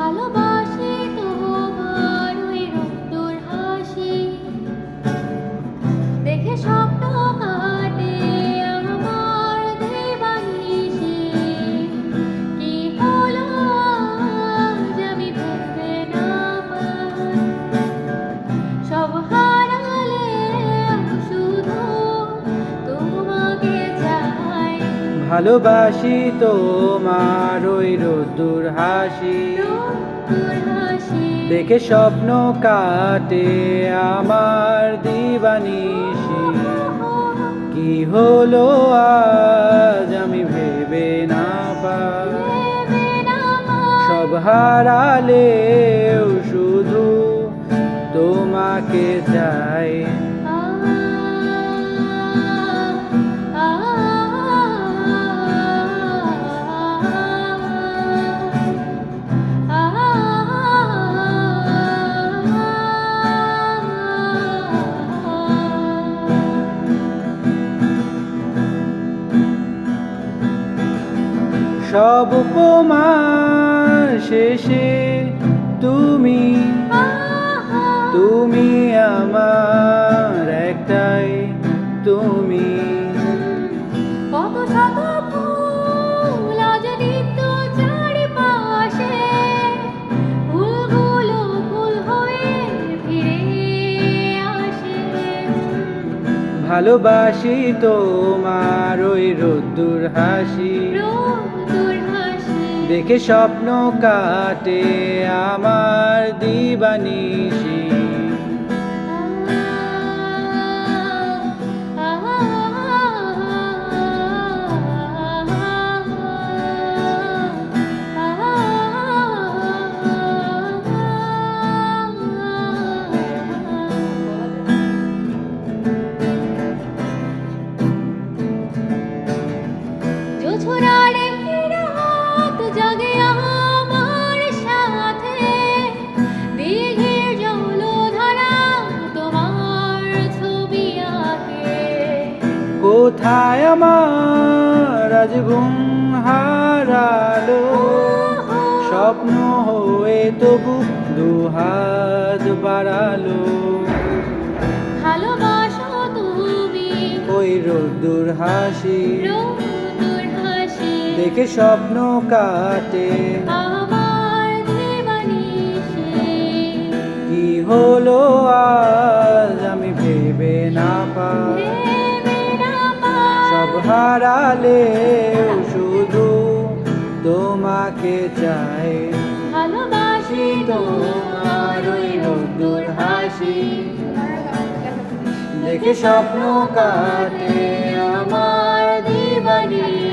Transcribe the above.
ভালোবাসি তোমার ওই রোদ্দুর হাসি, দেখে স্বপ্ন কাটে আমার দিবানিশি। কি হলো আজ আমি ভেবে না পাই, সব হারালেও শুধু তোমাকে চাই। ভালোবাসি তোমার ওই রোদ্দুর হাসি, রোদ্দুর হাসি, দেখে স্বপ্ন কাটে আমার দিবানিশি। কি হলো আজ আমি ভেবে না পাই, ভেবে না পাই। সব হারালেও শুধু তোমাকে চাই। সব উপমার শেষে তুমি, তুমি আমার একটাই তুমি। কত শত ফুল আজ নিত্য চারিপাশে, ফুলগুলো ফুল হয়ে ফিরে আসে। ভালোবাসি তোমার ওই রোদ্দুর হাসি, রোদ্দুর হাসি, দেখে স্বপ্ন কাটে আমার দিবানিশি। জোছনার একটি রাত জাগে আমার সাথে, দিঘির জলধারা তোমার ছবি আঁকে। কোথায় আমার আজ ঘুম হারালো, স্বপ্ন হয়ে তবু দুহাত বাড়ালো। ভালোবাসো তুমি ওই রোদ্দুর হাসি, রোদ্দুর হাসি, দেখে স্বপ্ন কাটে আমার দিবানিশি। কি হলো আজ আমি ভেবে না পাই, ভেবে না পাই। সব হারালেও শুধু তোমাকে চাই। ভালোবাসি তোমার ওই রোদ্দুর হাসি, দেখে স্বপ্ন কাটে আমার দিবানিশি।